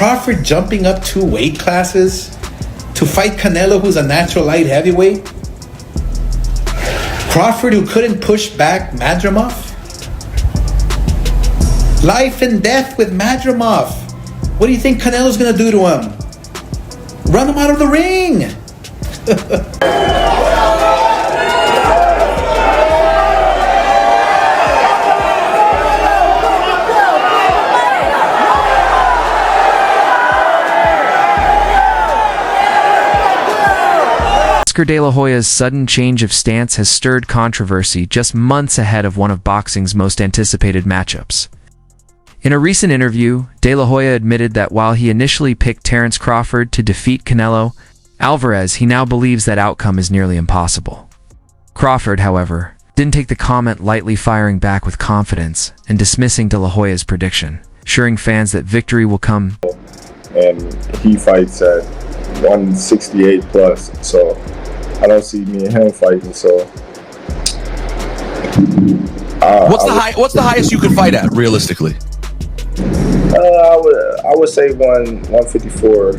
Crawford jumping up 2 weight classes to fight Canelo, who's a natural light heavyweight? Crawford, who couldn't push back Madrimov? Life and death with Madrimov. What do you think Canelo's gonna do to him? Run him out of the ring! Oscar De La Hoya's sudden change of stance has stirred controversy just months ahead of one of boxing's most anticipated matchups. In a recent interview, De La Hoya admitted that while he initially picked Terence Crawford to defeat Canelo Alvarez, he now believes that outcome is nearly impossible. Crawford, however, didn't take the comment lightly, firing back with confidence and dismissing De La Hoya's prediction, assuring fans that victory will come. And he fights at 168 plus, so I don't see me and him fighting. So what's the highest you could fight at realistically? I would say 154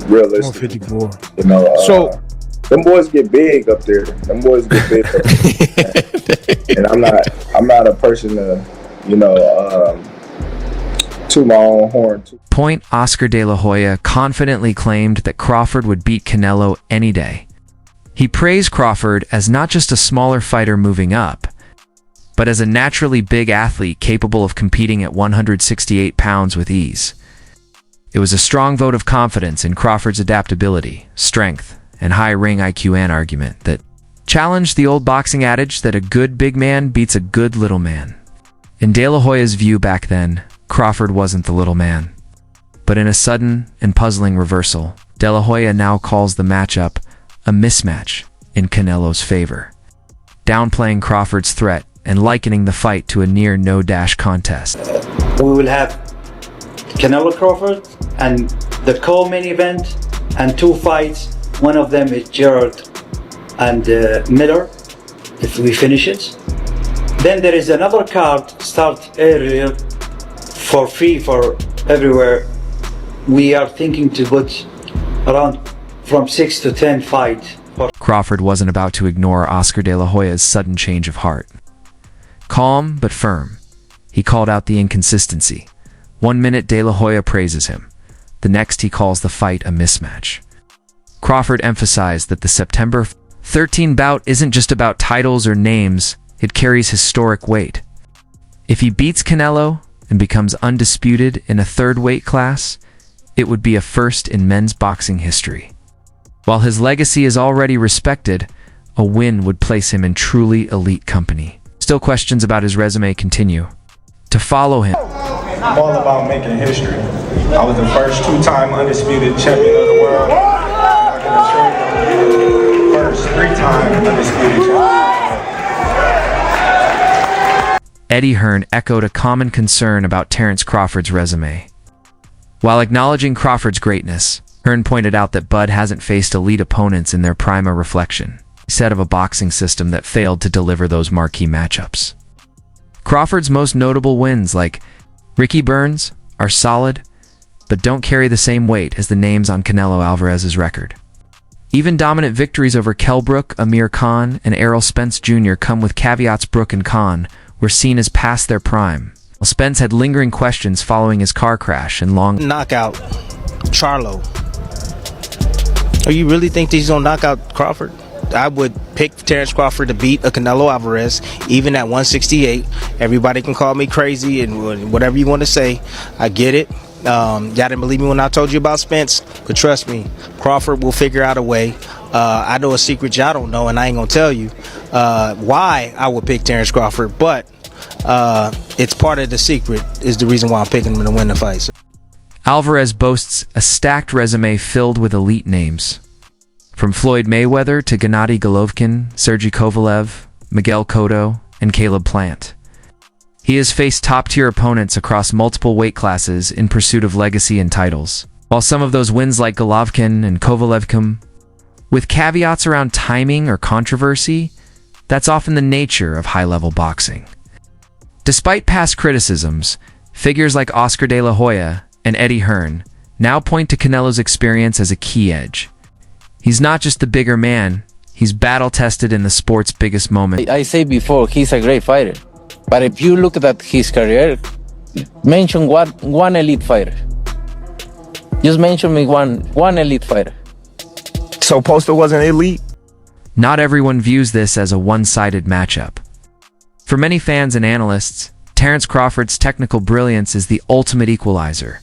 realistically. 154. You know, So them boys get big up there. Them boys get big up there. And I'm not a person to, toot my own horn. Point Oscar De La Hoya confidently claimed that Crawford would beat Canelo any day. He praised Crawford as not just a smaller fighter moving up, but as a naturally big athlete capable of competing at 168 pounds with ease. It was a strong vote of confidence in Crawford's adaptability, strength, and high ring IQ, an argument that challenged the old boxing adage that a good big man beats a good little man. In De La Hoya's view back then, Crawford wasn't the little man. But in a sudden and puzzling reversal, De La Hoya now calls the matchup a mismatch in Canelo's favor, downplaying Crawford's threat and likening the fight to a near no-dash contest. We will have Canelo Crawford and the co-main event and 2 fights. One of them is Gerald and Miller, if we finish it. Then there is another card start earlier for free for everywhere. We are thinking to put around from 6 to 10 fights. Crawford wasn't about to ignore Oscar De La Hoya's sudden change of heart. Calm but firm, he called out the inconsistency. 1 minute De La Hoya praises him. The next he calls the fight a mismatch. Crawford emphasized that the September 13 bout isn't just about titles or names, it carries historic weight. If he beats Canelo and becomes undisputed in a 3rd weight class, it would be a first in men's boxing history. While his legacy is already respected, a win would place him in truly elite company. Still, questions about his resume continue. To follow him, I'm all about making history. I was the first 2-time undisputed champion of the world. I can assure you, first 3-time undisputed champion. Eddie Hearn echoed a common concern about Terence Crawford's resume. While acknowledging Crawford's greatness, Hearn pointed out that Bud hasn't faced elite opponents in their prime, a reflection, he said, of a boxing system that failed to deliver those marquee matchups. Crawford's most notable wins, like Ricky Burns, are solid, but don't carry the same weight as the names on Canelo Alvarez's record. Even dominant victories over Kell Brook, Amir Khan, and Errol Spence Jr. come with caveats. Brook and Khan were seen as past their prime, while Spence had lingering questions following his car crash and long knockout Charlo. Oh, you really think that he's gonna knock out Crawford? I would pick Terence Crawford to beat a Canelo Alvarez, even at 168. Everybody can call me crazy and whatever you want to say. I get it. Y'all didn't believe me when I told you about Spence, but trust me, Crawford will figure out a way. I know a secret y'all don't know, and I ain't gonna tell you why I would pick Terence Crawford, but it's part of the secret, is the reason why I'm picking him to win the fight. So. Alvarez boasts a stacked resume filled with elite names. From Floyd Mayweather to Gennady Golovkin, Sergey Kovalev, Miguel Cotto, and Caleb Plant. He has faced top-tier opponents across multiple weight classes in pursuit of legacy and titles. While some of those wins, like Golovkin and Kovalev, come with caveats around timing or controversy, that's often the nature of high-level boxing. Despite past criticisms, figures like Oscar De La Hoya and Eddie Hearn now point to Canelo's experience as a key edge. He's not just the bigger man, he's battle-tested in the sport's biggest moment. I say before, he's a great fighter. But if you look at his career, mention one elite fighter. Just mention me one elite fighter. So Poster wasn't elite? Not everyone views this as a one-sided matchup. For many fans and analysts, Terence Crawford's technical brilliance is the ultimate equalizer.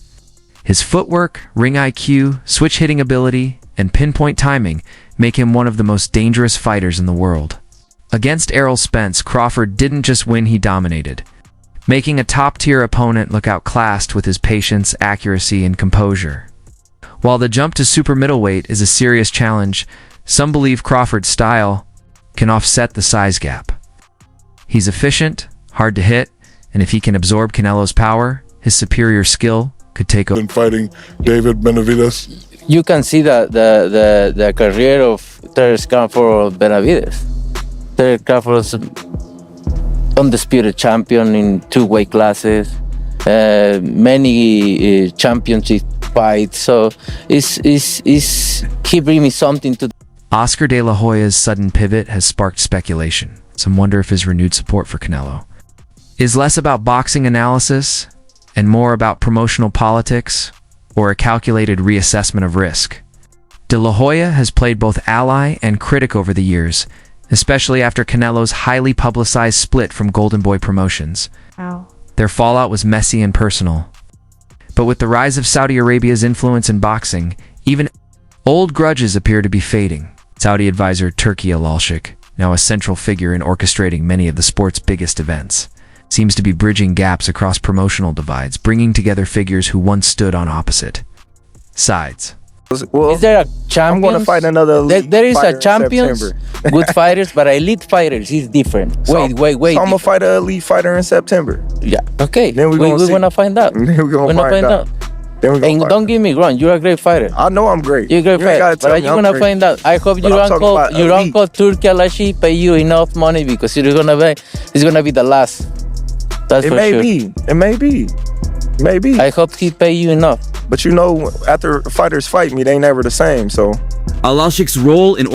His footwork, ring IQ, switch hitting ability, and pinpoint timing make him one of the most dangerous fighters in the world. Against Errol Spence, Crawford didn't just win, he dominated, making a top-tier opponent look outclassed with his patience, accuracy, and composure. While the jump to super middleweight is a serious challenge, some believe Crawford's style can offset the size gap. He's efficient, hard to hit, and if he can absorb Canelo's power, his superior skill could take over. In fighting David Benavidez. You can see the career of Terence Crawford Benavidez. Terence Crawford is undisputed champion in 2 weight classes, many championship fights. So he bring me something to. Oscar De La Hoya's sudden pivot has sparked speculation. Some wonder if his renewed support for Canelo is less about boxing analysis and more about promotional politics or a calculated reassessment of risk. De La Hoya has played both ally and critic over the years, especially after Canelo's highly publicized split from Golden Boy Promotions. Wow. Their fallout was messy and personal. But with the rise of Saudi Arabia's influence in boxing, even old grudges appear to be fading. Saudi advisor Turki Al-Alshik, now a central figure in orchestrating many of the sport's biggest events, seems to be bridging gaps across promotional divides, bringing together figures who once stood on opposite sides. Well, Is there a champion? I'm going to fight another elite There is fighter a champions, in September. good fighters, but elite fighters is different. So- Wait. So I'm going to fight an elite fighter in September. Yeah. Okay. Then we gonna see. wanna find out. Then we're going to find out. Then we gonna And find don't out. get me wrong, you're a great fighter. I know I'm great. You're a great You ain't fighter. gotta But tell are me you I'm gonna great. find out? I hope But I'm talking about your elite. uncle Turki Al-Alshik pay you enough money because it's gonna be the last. That's It for may sure. be. It may be. Maybe. I hope he pay you enough. But you know, after fighters fight me, they never the same. So Al-Alshik's role in